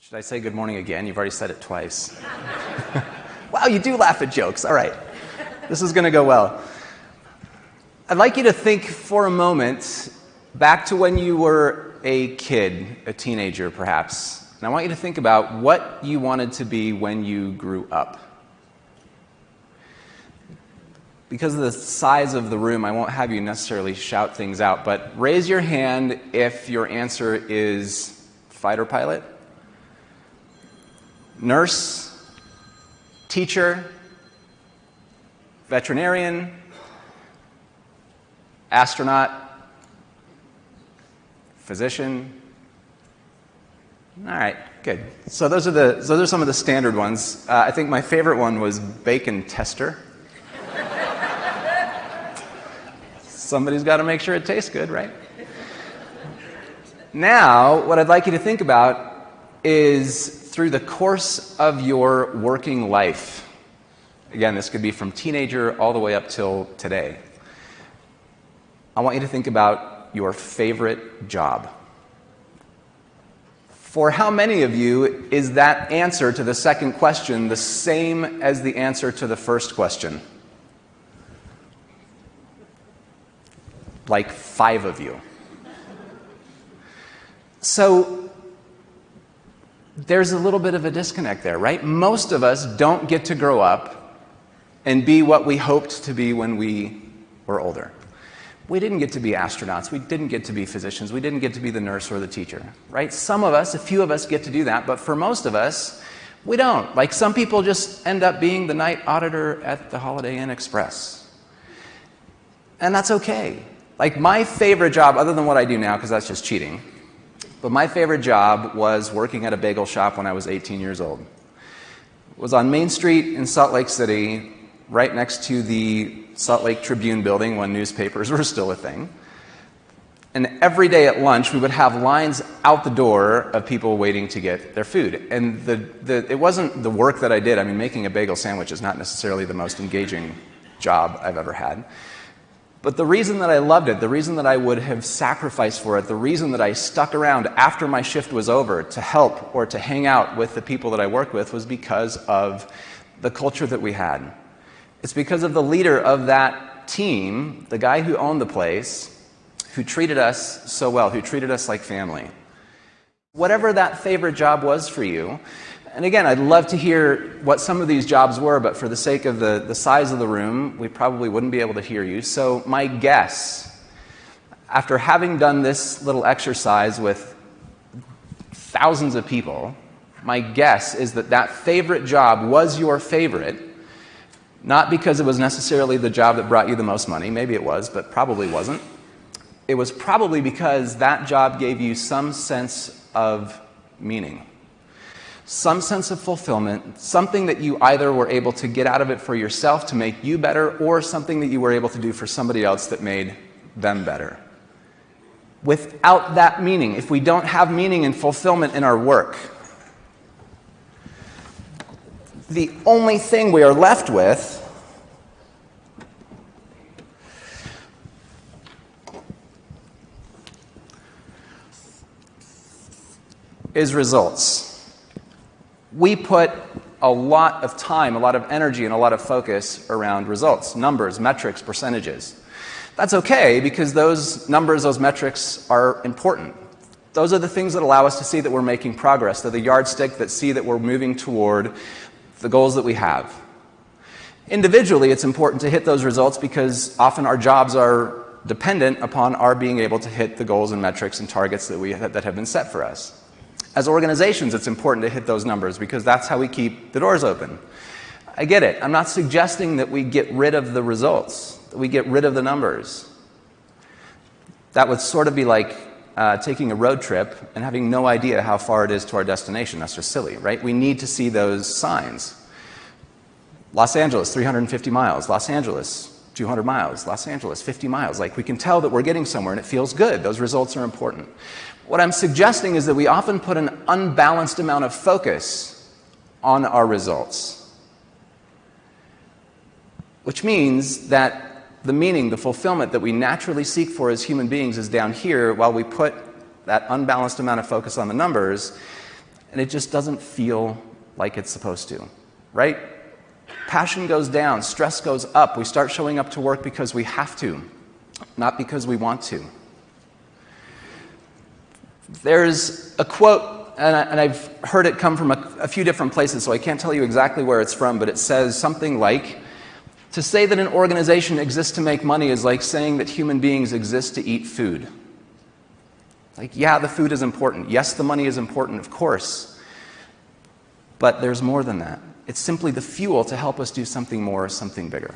Should I say good morning again? You've already said it twice. Wow, you do laugh at jokes. All right. This is going to go well. I'd like you to think for a moment back to when you were a kid, a teenager perhaps. And I want you to think about what you wanted to be when you grew up. Because of the size of the room, I won't have you necessarily shout things out, but raise your hand if your answer is fighter pilot, nurse, teacher, veterinarian, astronaut, physician. All right, good. So those are some of the standard ones. I think my favorite one was bacon tester. Somebody's got to make sure it tastes good, right? Now, what I'd like you to think about is through the course of your working life. Again, this could be from teenager all the way up till today. I want you to think about your favorite job. For how many of you is that answer to the second question the same as the answer to the first question? Like 5 of you. So there's a little bit of a disconnect there, right? Most of us don't get to grow up and be what we hoped to be when we were older. We didn't get to be astronauts. We didn't get to be physicians. We didn't get to be the nurse or the teacher, right? Some of us, a few of us get to do that, but for most of us, we don't. Like some people just end up being the night auditor at the Holiday Inn Express. And that's okay. Like my favorite job, other than what I do now, because that's just cheating, but my favorite job was working at a bagel shop when I was 18 years old. It was on Main Street in Salt Lake City, right next to the Salt Lake Tribune building when newspapers were still a thing. And every day at lunch, we would have lines out the door of people waiting to get their food. And it wasn't the work that I did. I mean, making a bagel sandwich is not necessarily the most engaging job I've ever had. But the reason that I loved it, the reason that I would have sacrificed for it, the reason that I stuck around after my shift was over to help or to hang out with the people that I worked with was because of the culture that we had. It's because of the leader of that team, the guy who owned the place, who treated us so well, who treated us like family. Whatever that favorite job was for you, and again, I'd love to hear what some of these jobs were, but for the sake of the size of the room, we probably wouldn't be able to hear you. So my guess, after having done this little exercise with thousands of people, my guess is that that favorite job was your favorite, not because it was necessarily the job that brought you the most money. Maybe it was, but probably wasn't. It was probably because that job gave you some sense of meaning. Some sense of fulfillment, something that you either were able to get out of it for yourself to make you better, or something that you were able to do for somebody else that made them better. Without that meaning, if we don't have meaning and fulfillment in our work, the only thing we are left with is results. We put a lot of time, a lot of energy, and a lot of focus around results, numbers, metrics, percentages. That's okay because those numbers, those metrics are important. Those are the things that allow us to see that we're making progress. They're the yardstick that see that we're moving toward the goals that we have. Individually, it's important to hit those results because often our jobs are dependent upon our being able to hit the goals and metrics and targets that have been set for us. As organizations, it's important to hit those numbers because that's how we keep the doors open. I get it. I'm not suggesting that we get rid of the results, that we get rid of the numbers. That would sort of be like taking a road trip and having no idea how far it is to our destination. That's just silly, right? We need to see those signs. Los Angeles, 350 miles. Los Angeles, 200 miles. Los Angeles, 50 miles. Like we can tell that we're getting somewhere and it feels good. Those results are important. What I'm suggesting is that we often put an unbalanced amount of focus on our results, which means that the meaning, the fulfillment that we naturally seek for as human beings is down here while we put that unbalanced amount of focus on the numbers. and it just doesn't feel like it's supposed to, right? Passion goes down, stress goes up. We start showing up to work because we have to, not because we want to. There's a quote, and I've heard it come from a few different places, so I can't tell you exactly where it's from, but it says something like, to say that an organization exists to make money is like saying that human beings exist to eat food. Like, yeah, the food is important. Yes, the money is important, of course. But there's more than that. It's simply the fuel to help us do something more, something bigger.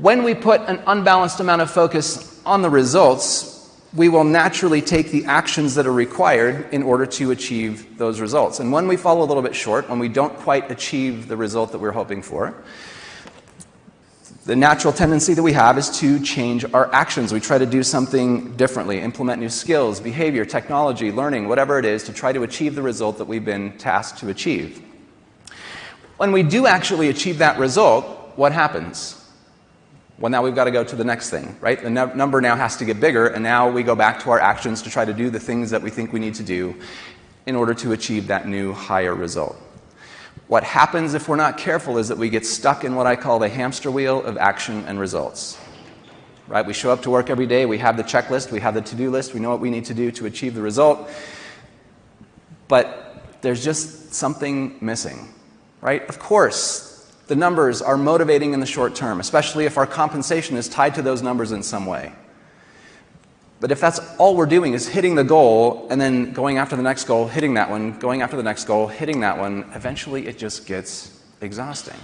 When we put an unbalanced amount of focus on the results, we will naturally take the actions that are required in order to achieve those results. And when we fall a little bit short, when we don't quite achieve the result that we're hoping for, the natural tendency that we have is to change our actions. We try to do something differently, implement new skills, behavior, technology, learning, whatever it is, to try to achieve the result that we've been tasked to achieve. When we do actually achieve that result, what happens? Well, now we've got to go to the next thing, right? The number now has to get bigger, and now we go back to our actions to try to do the things that we think we need to do in order to achieve that new, higher result. What happens if we're not careful is that we get stuck in what I call the hamster wheel of action and results. Right? We show up to work every day, we have the checklist, we have the to-do list, we know what we need to do to achieve the result, but there's just something missing. Right? Of course, the numbers are motivating in the short term, especially if our compensation is tied to those numbers in some way. But if that's all we're doing is hitting the goal and then going after the next goal, hitting that one, going after the next goal, hitting that one, eventually it just gets exhausting.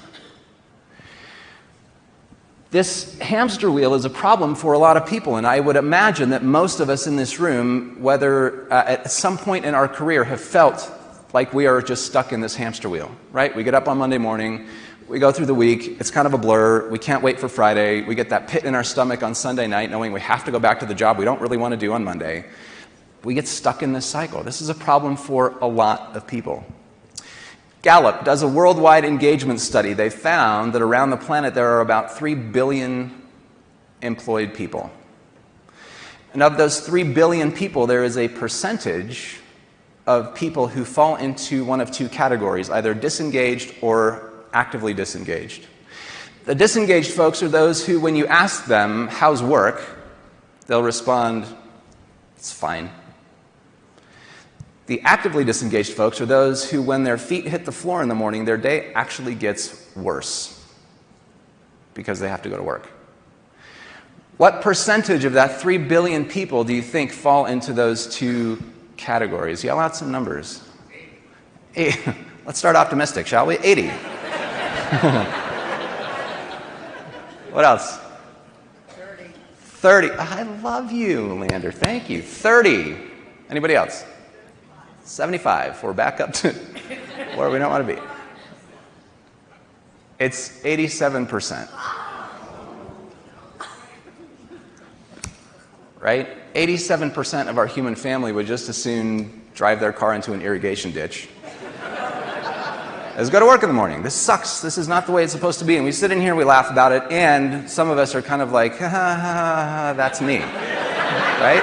This hamster wheel is a problem for a lot of people, and I would imagine that most of us in this room, whether at some point in our career, have felt like we are just stuck in this hamster wheel, right? We get up on Monday morning, we go through the week, it's kind of a blur, we can't wait for Friday, we get that pit in our stomach on Sunday night knowing we have to go back to the job we don't really want to do on Monday. We get stuck in this cycle. This is a problem for a lot of people. Gallup does a worldwide engagement study. They found that around the planet there are about 3 billion employed people. And of those 3 billion people, there is a percentage of people who fall into one of two categories, either disengaged or actively disengaged. The disengaged folks are those who, when you ask them, how's work, they'll respond, it's fine. The actively disengaged folks are those who, when their feet hit the floor in the morning, their day actually gets worse because they have to go to work. What percentage of that 3 billion people do you think fall into those two categories? Yell out some numbers. Let's start optimistic, shall we? 80. What else? 30. I love you, Leander. Thank you. 30. Anybody else? 75. We're back up to where we don't want to be. It's 87%. Right? 87% of our human family would just as soon drive their car into an irrigation ditch as go to work in the morning. This sucks. This is not the way it's supposed to be. And we sit in here, we laugh about it, and some of us are kind of like, ha ha ha, that's me. Right?